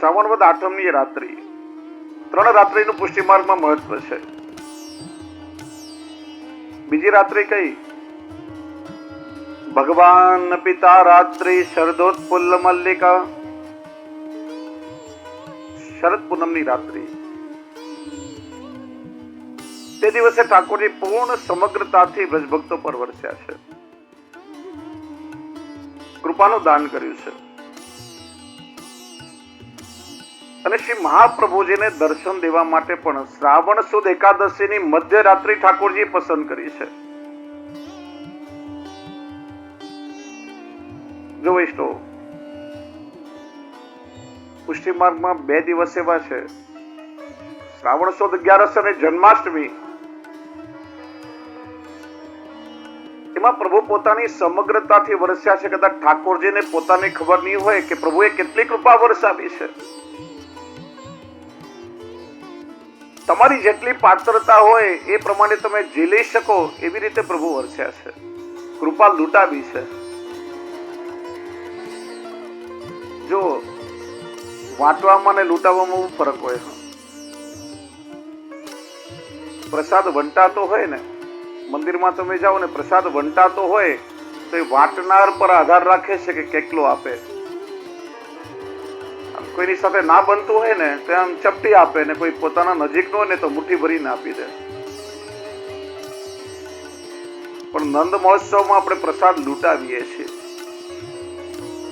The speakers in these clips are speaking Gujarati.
શ્રાવણ વદ આઠમની રાત્રિ, 3 રાત્રિનું પુષ્ટિ માર્ગમાં મહત્વ છે. બીજી રાત્રિ કઈ? ભગવાન પિતા રાત્રિ શરદોત્ફુલ્લ મલ્લિકા, શરદ પૂનમની રાત્રિ. તે દિવસે ઠાકોરજી પૂર્ણ સમગ્રતાથી વ્રજભક્તો પર વરસ્યા છે, કૃપાનું દાન કર્યું છે. અને શ્રી મહાપ્રભુજીને દર્શન દેવા માટે પણ શ્રાવણ સુદ એકાદશીની મધ્યરાત્રિ ઠાકોરજી પસંદ કરી છે. જો વૈષ્ણવ, પુષ્ટિ માર્ગમાં 2 દિવસ એવા છે, શ્રાવણ સુદ 11 અને જન્માષ્ટમી. એમાં પ્રભુ પોતાની સમગ્રતાથી વરસ્યા છે. કદાચ ઠાકોરજીને પોતાની ખબર નહીં હોય કે પ્રભુએ કેટલી કૃપા વરસાવી છે. તમારી જેટલી પાત્રતા હોય એ પ્રમાણે તમે ઝીલી શકો એવી રીતે પ્રભુ વરસ્યા છે, કૃપા લૂંટાવી છે. જો વાંટવામાં ને લૂંટાવામાં બહુ ફરક હોય. પ્રસાદ વંટાતો હોય ને, મંદિરમાં તમે જાઓ ને, પ્રસાદ વંટાતો હોય તો એ વાંટનાર પર આધાર રાખે છે કે કેટલો આપે. કોઈની સાથે ના બનતું હોય ને તો આમ ચપટી આપે, ને કોઈ પોતાના નજીકનો હોય ને તો મુઠ્ઠી ભરીને આપી દે. પણ નંદ મહોત્સવમાં આપણે પ્રસાદ લૂંટાવીએ છીએ,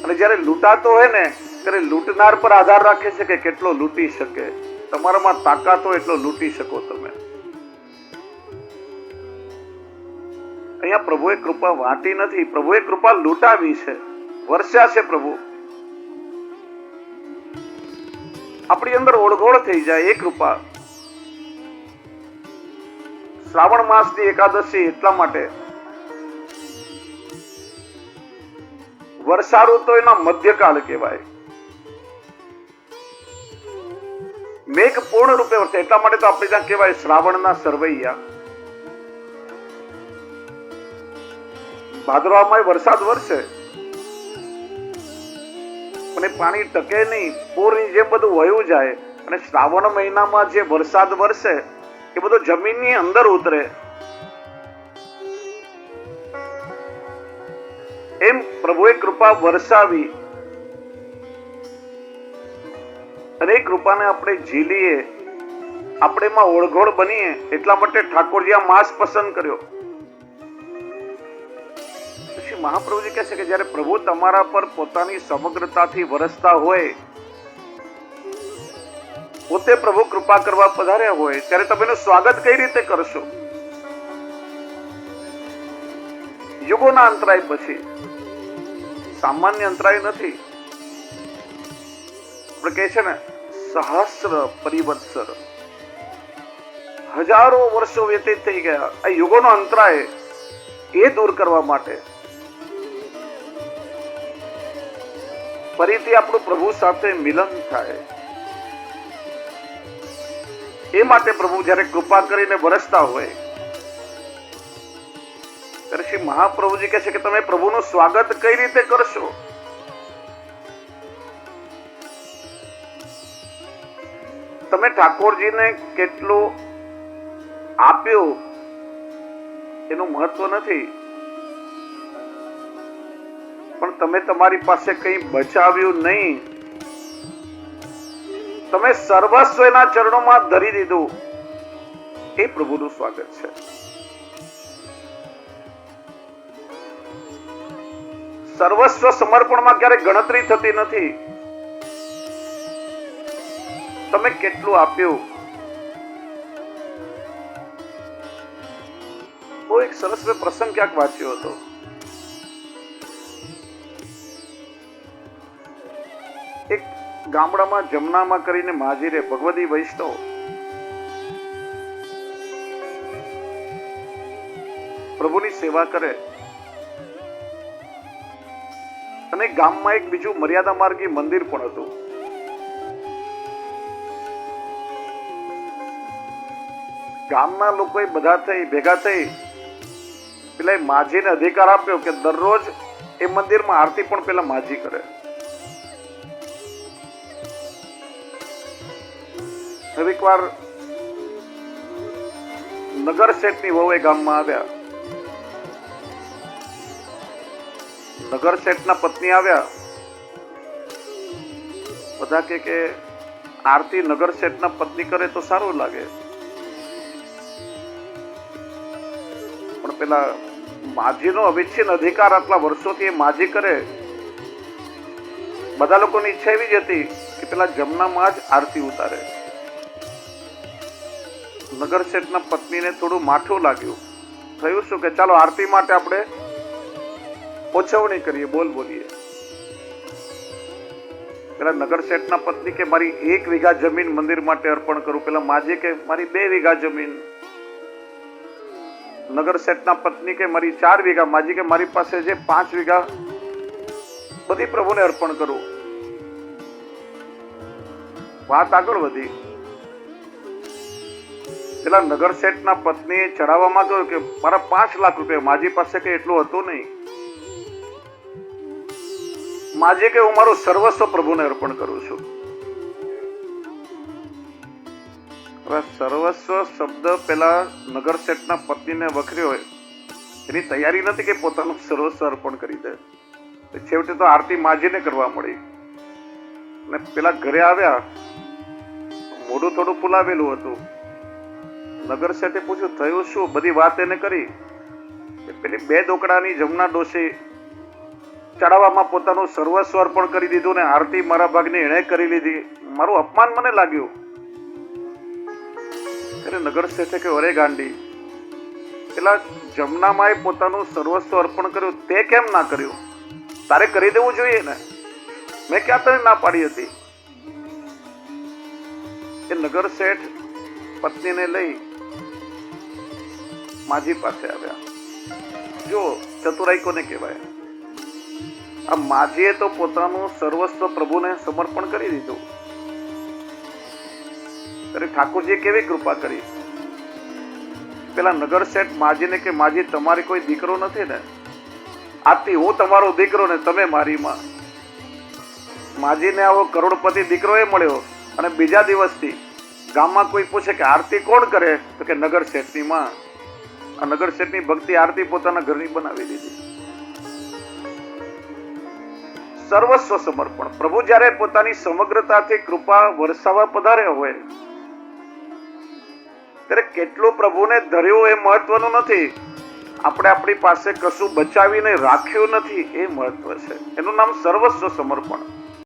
અને જયારે લૂંટાતો હોય ને ત્યારે લૂંટનાર પર આધાર રાખે છે કે કેટલો લૂંટી શકે. તમારામાં તાકાત હોય એટલો લૂંટી શકો તમે. અહીંયા પ્રભુએ કૃપા વાંટી નથી, પ્રભુએ કૃપા લૂંટાવી છે, વરસ્યા છે. પ્રભુ આપણી અંદર ઓળઘોળ થઈ જાય એ કૃપા. શ્રાવણ માસની એકાદશી એટલા માટે વર્ષા ઋતુ એના મધ્યકાળ કહેવાય. મેઘ પૂર્ણ રૂપે વરસે એટલા માટે તો આપણે ત્યાં કહેવાય શ્રાવણના સરવૈયા. ભાદરવામાં વરસાદ વરસે પણ પાણી ટકે નહીં, પૂરની જેમ બધું વયું જાય. અને શ્રાવણ મહિનામાં જે વરસાદ વરસે એ બધો જમીનની અંદર ઉતરે. એમ પ્રભુએ કૃપા વરસાવી, અને એ કૃપાને આપણે ઝીલીએ, આપણે એમાં ઓળઘોળ બનીએ. એટલા માટે ઠાકોરજી આ માસ પસંદ કર્યો. શ્રી મહાપ્રભુજી કહે છે કે જયારે પ્રભુ તમારા પર પોતાની સમગ્રતાથી વરસતા હોય, પોતે પ્રભુ કૃપા કરવા પધાર્યા હોય, ત્યારે તમે એનું સ્વાગત કઈ રીતે કરશો? યુગોના અંતરાય પછી, સામાન્ય અંતરાય નથી. આપણે કહે છે ને સહસ્ર પરિવત્સર, હજારો વર્ષો વ્યતીત થઈ ગયા. આ યુગોનો અંતરાય એ દૂર કરવા માટે ફરીથી આપણું પ્રભુ સાથે મિલન થાય, એ માટે પ્રભુ જયારે કૃપા કરીને વરસતા હોય ત્યારે શ્રી મહાપ્રભુજી કહે છે કે તમે પ્રભુનું સ્વાગત કઈ રીતે કરશો? તમે ઠાકોરજીને કેટલું આપ્યું એનું મહત્વ નથી, પણ તમે તમારી પાસે કંઈ બચાવ્યું નહીં, તમે સર્વસ્વ એના ચરણોમાં ધરી દીધું, એ પ્રભુનું સ્વાગત છે. સર્વસ્વ સમર્પણમાં ક્યારેય ગણતરી થતી નથી. તમે કેટલું આપ્યું. બહુ એક સરસ મેં પ્રસંગ ક્યાંક વાંચ્યો હતો. એક ગામડામાં જમનામાં કરીને માજી રે ભગવદી વૈષ્ણવ પ્રભુની સેવા કરે, અને ગામમાં એક બીજું મર્યાદા માર્ગી મંદિર પણ હતું. ગામના લોકો બધા ભેગા થઈ પેલા માજીને અધિકાર આપ્યો કે દરરોજ એ મંદિરમાં આરતી પણ પેલા માજી કરે. એક વાર નગર શેઠની વહુ એ ગામમાં આવ્યા. નગર શેઠના પત્ની આવ્યા. બધા કે આરતી નગર શેઠના પત્ની કરે તો સારું લાગે, પણ પેલા માજીનો અવિચ્છિન્ન અધિકાર આટલા વર્ષોથી એ માજી કરે. બધા લોકોની ઈચ્છા એવી જ હતી કે પેલા જમનામાં જ આરતી ઉતારે. નગર શેઠના પત્નીને થોડું માઠું લાગ્યું. થયું શું કે ચાલો આરતી માટે આપણે ઓછવણી કરીએ, બોલ બોલીએ. પેલા નગર શેઠના પત્ની કે મારી 1 વીઘા જમીન મંદિર માટે અર્પણ કરું. પેલા માજી કે મારી 2 વીઘા જમીન. નગર શેઠના પત્ની કે મારી 4 વીઘા. માજી કે મારી પાસે જે 5 વીઘા બધી પ્રભુને અર્પણ કરું. વાત આગળ વધી. પેલા નગર શેઠના પત્ની ચડાવવામાં કહ્યું કે મારા 5 લાખ રૂપિયા. માજી પાસે કે એટલું હતું નહીં. માજી કે હું મારું સર્વસ્વ પ્રભુને અર્પણ કરું છું. હવે સર્વસ્વ શબ્દ પેલા નગર શેઠના પત્નીને વખર્યો હોય, એની તૈયારી નથી કે પોતાનું સર્વસ્વ અર્પણ કરી દે. છેવટે તો આરતી માજીને કરવા મળી. અને પેલા ઘરે આવ્યા, મોઢું થોડું ફૂલાવેલું હતું. નગર શેઠે પૂછ્યું થયું શું? બધી વાત એને કરી. પેલી 2 ડોકડાની જમના ડોશી ચડાવવામાં પોતાનું સર્વસ્વ અર્પણ કરી દીધું ને આરતી મારા ભાગની એણે કરી લીધી. મારું અપમાન મને લાગ્યું. ત્યારે નગર શેઠે કે અરે ગાંડી, પેલા જમનામાં પોતાનું સર્વસ્વ અર્પણ કર્યું, તે કેમ ના કર્યું? તારે કરી દેવું જોઈએ ને. મેં ક્યાં તને ના પાડી હતી? એ નગર શેઠ પત્નીને લઈ માજી પાસે આવ્યા. જો ચતુરાઈ કોને કહેવાય. આ માજીએ તો પોતાનું સર્વસ્વ પ્રભુને સમર્પણ કરી દીધું. ત્યારે ઠાકોરજીએ કેવી કૃપા કરી. પેલા નગર શેઠ માજીને કે માજી તમારી કોઈ દીકરો નથી ને? આથી હું તમારો દીકરો ને તમે મારી માં. માજીને આવો કરોડપતિ દીકરો એ મળ્યો. અને બીજા દિવસથી ગામમાં કોઈ પૂછે કે આરતી કોણ કરે, તો કે નગર શેઠની માં. આ નગર શેઠની ભક્તિ આરતી પોતાના ઘરની બનાવી દીધી. સર્વસ્વ સમર્પણ. પ્રભુ જ્યારે પોતાની સમગ્રતાથી કૃપા વરસાવવા પધાર્યા હોય ત્યારે કેટલું પ્રભુને ધર્યું એ મહત્વનું નથી. આપણે આપણી પાસે કશું બચાવીને રાખ્યું નથી એ મહત્વ છે. એનું નામ સર્વસ્વ સમર્પણ.